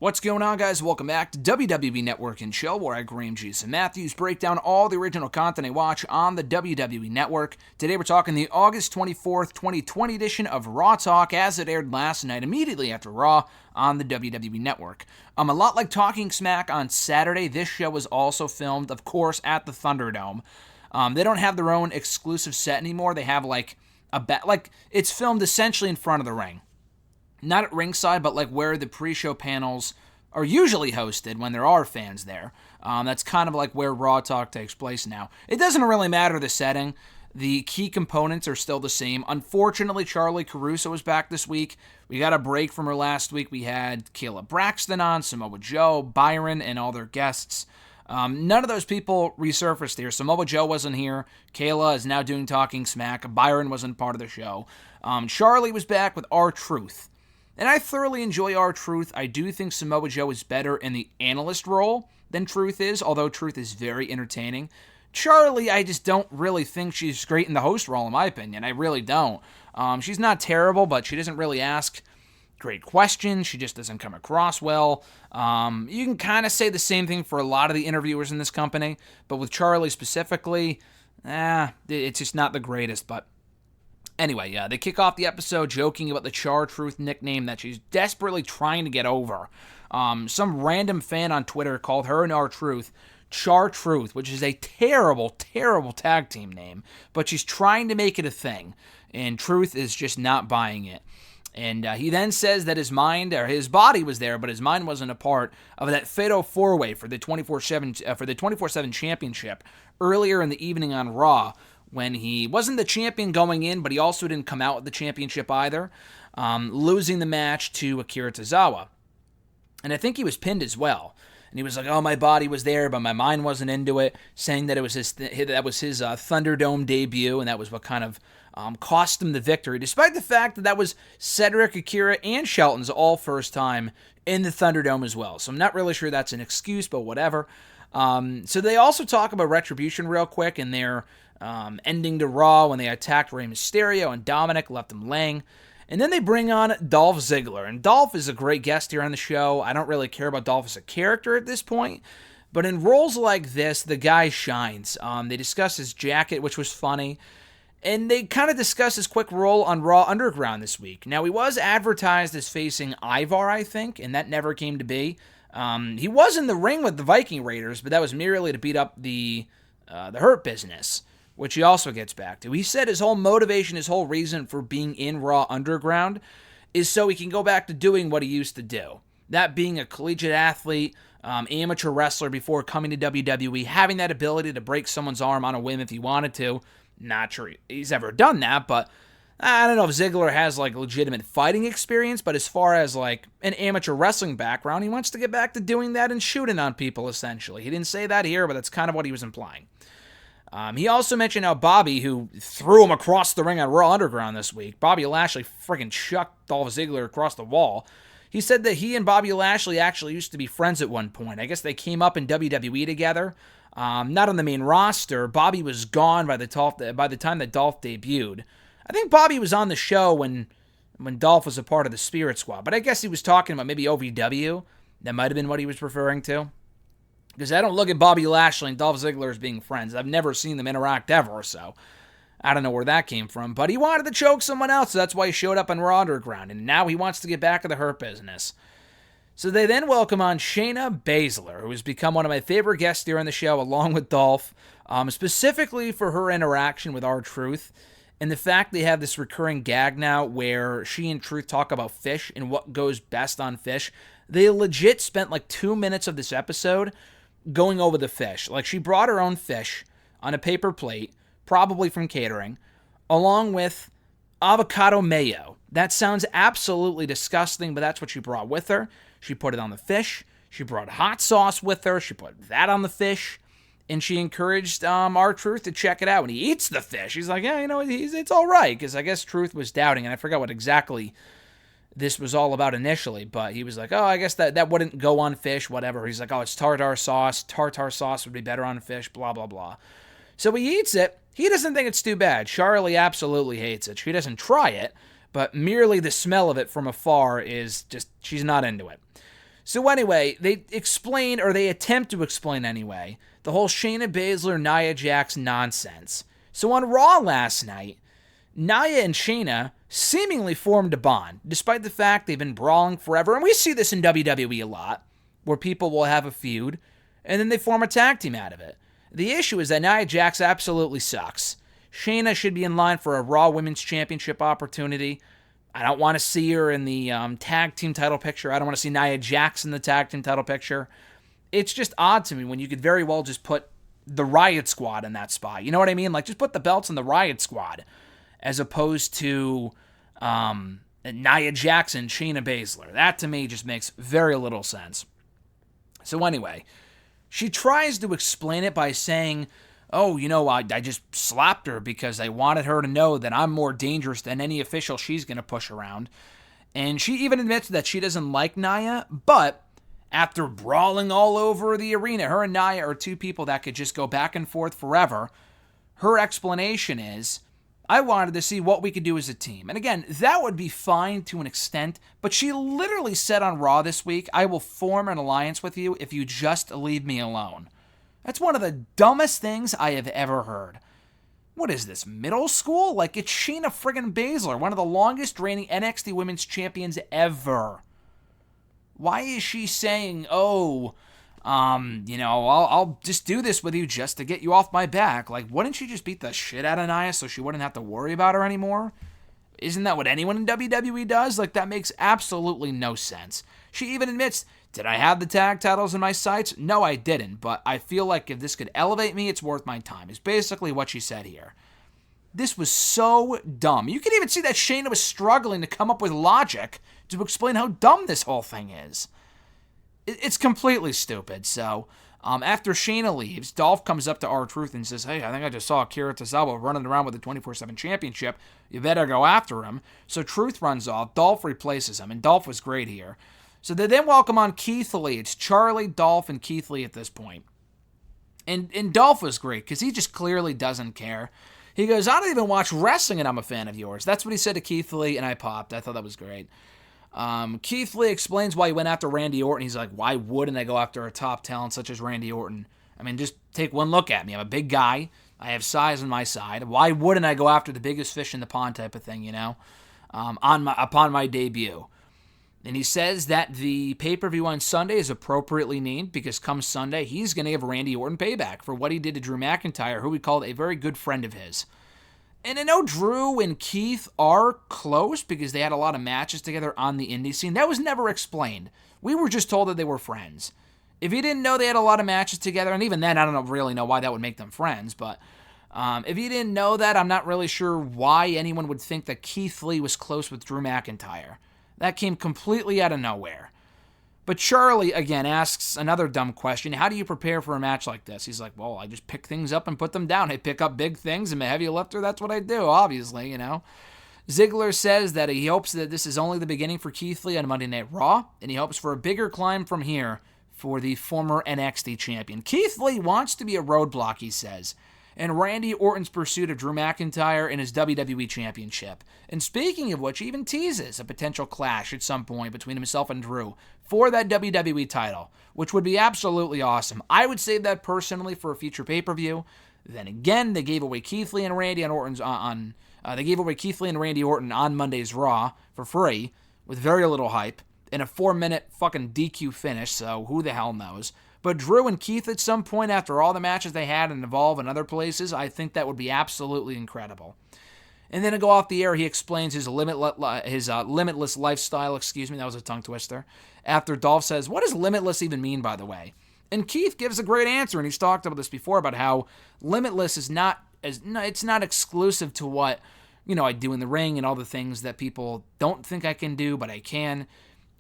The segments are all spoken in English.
What's going on, guys? Welcome back to WWE Network and Show, where I, Graham Jason Matthews, break down all the original content I watch on the WWE Network. Today we're talking the August 24th, 2020 edition of Raw Talk as it aired last night immediately after Raw on the WWE Network. A lot like Talking Smack on Saturday, this show was also filmed, of course, at the Thunderdome. They don't have their own exclusive set anymore. They have it's filmed essentially in front of the ring. Not at ringside, but like where the pre-show panels are usually hosted when there are fans there. That's kind of like where Raw Talk takes place now. It doesn't really matter the setting. The key components are still the same. Unfortunately, Charlie Caruso is back this week. We got a break from her last week. We had Kayla Braxton on, Samoa Joe, Byron, and all their guests. None of those people resurfaced here. Samoa Joe wasn't here. Kayla is now doing Talking Smack. Byron wasn't part of the show. Charlie was back with R-Truth. And I thoroughly enjoy R-Truth. I do think Samoa Joe is better in the analyst role than Truth is, although Truth is very entertaining. Charlie, I just don't really think she's great in the host role, in my opinion. I really don't. She's not terrible, but she doesn't really ask great questions. She just doesn't come across well. You can kind of say the same thing for a lot of the interviewers in this company, but with Charlie specifically, it's just not the greatest, but anyway, they kick off the episode joking about the Char-Truth nickname that she's desperately trying to get over. Some random fan on Twitter called her and R-Truth Char-Truth, which is a terrible, terrible tag team name, but she's trying to make it a thing, and Truth is just not buying it. And he then says that his body was there, but his mind wasn't a part of that Fatal 4-Way for the 24/7 championship earlier in the evening on Raw, when he wasn't the champion going in, but he also didn't come out with the championship either, losing the match to Akira Tozawa. And I think he was pinned as well. And he was like, oh, my body was there, but my mind wasn't into it, saying that it was his Thunderdome debut, and that was what kind of cost him the victory, despite the fact that was Cedric, Akira, and Shelton's all first time in the Thunderdome as well. So I'm not really sure that's an excuse, but whatever. So they also talk about Retribution real quick, and their ending to Raw when they attacked Rey Mysterio and Dominic, left them laying. And then they bring on Dolph Ziggler. And Dolph is a great guest here on the show. I don't really care about Dolph as a character at this point, but in roles like this, the guy shines. They discuss his jacket, which was funny. And they kind of discuss his quick role on Raw Underground this week. Now, he was advertised as facing Ivar, I think, and that never came to be. He was in the ring with the Viking Raiders, but that was merely to beat up the Hurt Business, which he also gets back to. He said his whole motivation, his whole reason for being in Raw Underground is so he can go back to doing what he used to do. That being a collegiate athlete, amateur wrestler before coming to WWE, having that ability to break someone's arm on a whim if he wanted to. Not sure he's ever done that, but I don't know if Ziggler has legitimate fighting experience, but as far as an amateur wrestling background, he wants to get back to doing that and shooting on people, essentially. He didn't say that here, but that's kind of what he was implying. He also mentioned how Bobby, who threw him across the ring on Raw Underground this week, Bobby Lashley freaking chucked Dolph Ziggler across the wall. He said that he and Bobby Lashley actually used to be friends at one point. I guess they came up in WWE together. Not on the main roster. Bobby was gone by the time that Dolph debuted. I think Bobby was on the show when Dolph was a part of the Spirit Squad, but I guess he was talking about maybe OVW. That might have been what he was referring to. Because I don't look at Bobby Lashley and Dolph Ziggler as being friends. I've never seen them interact ever, so I don't know where that came from. But he wanted to choke someone else, so that's why he showed up on Raw Underground, and now he wants to get back to the Hurt Business. So they then welcome on Shayna Baszler, who has become one of my favorite guests here on the show, along with Dolph, specifically for her interaction with R-Truth, and the fact they have this recurring gag now where she and Truth talk about fish and what goes best on fish. They legit spent 2 minutes of this episode going over the fish. She brought her own fish on a paper plate, probably from catering, along with avocado mayo. That sounds absolutely disgusting, but that's what she brought with her. She put it on the fish. She brought hot sauce with her. She put that on the fish. And she encouraged R-Truth to check it out. And he eats the fish. He's like, yeah, it's all right. Because I guess Truth was doubting, and I forgot what exactly this was all about initially, but he was like, oh, I guess that wouldn't go on fish, whatever. He's like, oh, it's tartar sauce. Tartar sauce would be better on fish, blah, blah, blah. So he eats it. He doesn't think it's too bad. Charlie absolutely hates it. She doesn't try it, but merely the smell of it from afar is just, she's not into it. So anyway, they explain, or they attempt to explain anyway, the whole Shayna Baszler, Nia Jax nonsense. So on Raw last night, Nia and Shayna seemingly formed a bond, despite the fact they've been brawling forever. And we see this in WWE a lot, where people will have a feud, and then they form a tag team out of it. The issue is that Nia Jax absolutely sucks. Shayna should be in line for a Raw Women's Championship opportunity. I don't want to see her in the tag team title picture. I don't want to see Nia Jax in the tag team title picture. It's just odd to me when you could very well just put the Riot Squad in that spot. You know what I mean? Like, just put the belts in the Riot Squad as opposed to Nia Jax and Shayna Baszler. That, to me, just makes very little sense. So anyway, she tries to explain it by saying, oh, I just slapped her because I wanted her to know that I'm more dangerous than any official she's going to push around. And she even admits that she doesn't like Nia, but after brawling all over the arena, her and Nia are two people that could just go back and forth forever. Her explanation is, I wanted to see what we could do as a team. And again, that would be fine to an extent, but she literally said on Raw this week, I will form an alliance with you if you just leave me alone. That's one of the dumbest things I have ever heard. What is this, middle school? Like, it's Shayna friggin' Baszler, one of the longest reigning NXT Women's Champions ever. Why is she saying, I'll just do this with you just to get you off my back? Like, wouldn't she just beat the shit out of Nia so she wouldn't have to worry about her anymore? Isn't that what anyone in WWE does? Like, that makes absolutely no sense. She even admits, did I have the tag titles in my sights? No, I didn't, but I feel like if this could elevate me, it's worth my time, is basically what she said here. This was so dumb. You can even see that Shayna was struggling to come up with logic to explain how dumb this whole thing is. It's completely stupid. So, after Shayna leaves, Dolph comes up to R-Truth and says, hey, I think I just saw Akira Tozawa running around with the 24/7 championship. You better go after him. So Truth runs off. Dolph replaces him, and Dolph was great here. So they then welcome on Keith Lee. It's Charlie, Dolph, and Keith Lee at this point. And Dolph was great because he just clearly doesn't care. He goes, I don't even watch wrestling and I'm a fan of yours. That's what he said to Keith Lee, and I popped. I thought that was great. Keith Lee explains why he went after Randy Orton. He's like, why wouldn't I go after a top talent such as Randy Orton? I mean, just take one look at me. I'm a big guy. I have size on my side. Why wouldn't I go after the biggest fish in the pond type of thing, upon my debut? And he says that the pay-per-view on Sunday is appropriately named because come Sunday, he's going to give Randy Orton payback for what he did to Drew McIntyre, who he called a very good friend of his. And I know Drew and Keith are close because they had a lot of matches together on the indie scene. That was never explained. We were just told that they were friends. If you didn't know they had a lot of matches together, and even then, I don't really know why that would make them friends, but if you didn't know that, I'm not really sure why anyone would think that Keith Lee was close with Drew McIntyre. That came completely out of nowhere. But Charlie, again, asks another dumb question. How do you prepare for a match like this? He's like, well, I just pick things up and put them down. I pick up big things. I'm a heavy lifter. That's what I do, obviously, Ziggler says that he hopes that this is only the beginning for Keith Lee on Monday Night Raw, and he hopes for a bigger climb from here for the former NXT champion. Keith Lee wants to be a roadblock, he says, and Randy Orton's pursuit of Drew McIntyre in his WWE Championship. And speaking of which, he even teases a potential clash at some point between himself and Drew for that WWE title, which would be absolutely awesome. I would save that personally for a future pay-per-view. Then again, they gave away Keith Lee and Randy on Monday's Raw for free with very little hype in a 4-minute fucking DQ finish, so who the hell knows. But Drew and Keith at some point after all the matches they had in Evolve and other places, I think that would be absolutely incredible. And then to go off the air, he explains his limitless lifestyle. That was a tongue twister. After Dolph says, what does limitless even mean, by the way? And Keith gives a great answer, and he's talked about this before, about how limitless is it's not exclusive to what, I do in the ring and all the things that people don't think I can do, but I can.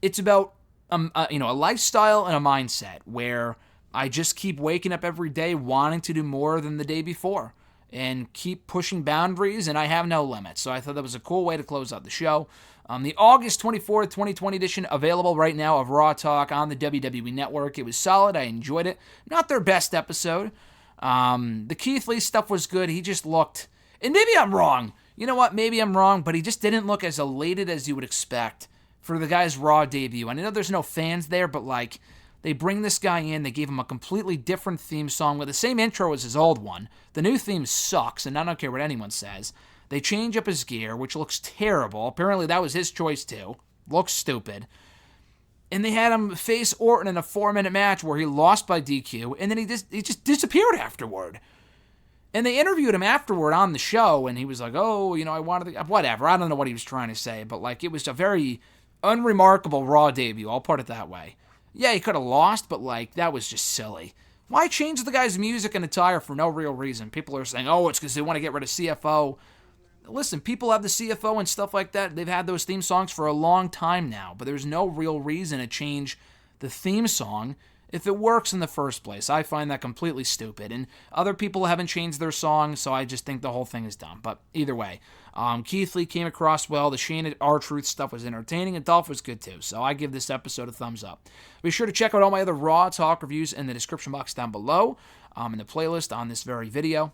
It's about a lifestyle and a mindset where I just keep waking up every day wanting to do more than the day before and keep pushing boundaries, and I have no limits. So I thought that was a cool way to close out the show. The August 24th, 2020 edition available right now of Raw Talk on the WWE Network. It was solid. I enjoyed it. Not their best episode. The Keith Lee stuff was good. He just looked, and maybe I'm wrong. You know what? Maybe I'm wrong, but he just didn't look as elated as you would expect for the guy's Raw debut. And I know there's no fans there, but like, they bring this guy in, they gave him a completely different theme song with the same intro as his old one. The new theme sucks, and I don't care what anyone says. They change up his gear, which looks terrible. Apparently that was his choice too. Looks stupid. And they had him face Orton in a 4-minute match where he lost by DQ, and then he just disappeared afterward. And they interviewed him afterward on the show, and he was like, oh, I wanted to... Whatever, I don't know what he was trying to say, but like, it was a very unremarkable Raw debut, I'll put it that way. Yeah, he could have lost, but like, that was just silly. Why change the guy's music and attire for no real reason? People are saying, oh, it's because they want to get rid of CFO. Listen, people have the CFO and stuff like that. They've had those theme songs for a long time now, but there's no real reason to change the theme song if it works in the first place. I find that completely stupid, and other people haven't changed their songs, so I just think the whole thing is dumb. But either way, Keith Lee came across well. The Shayna R-Truth stuff was entertaining, and Dolph was good too, so I give this episode a thumbs up. Be sure to check out all my other Raw Talk reviews in the description box down below, in the playlist on this very video.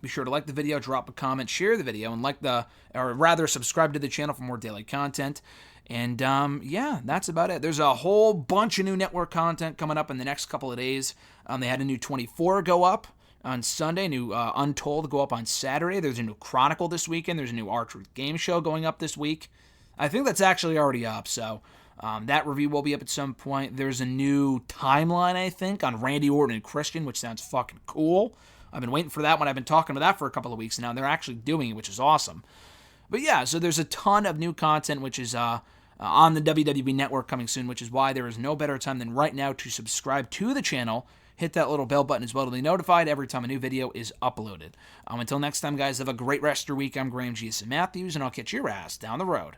Be sure to like the video, drop a comment, share the video, and subscribe to the channel for more daily content. And yeah, that's about it. There's a whole bunch of new network content coming up in the next couple of days. They had a new 24 go up on Sunday, new Untold go up on Saturday. There's a new Chronicle this weekend. There's a new R-Truth game show going up this week. I think that's actually already up, so that review will be up at some point. There's a new timeline, I think, on Randy Orton and Christian, which sounds fucking cool. I've been waiting for that one. I've been talking about that for a couple of weeks now, and they're actually doing it, which is awesome. But yeah, so there's a ton of new content, which is on the WWE Network coming soon, which is why there is no better time than right now to subscribe to the channel. Hit that little bell button as well to be notified every time a new video is uploaded. Until next time, guys, have a great rest of your week. I'm Graham G. Matthews, and I'll catch your ass down the road.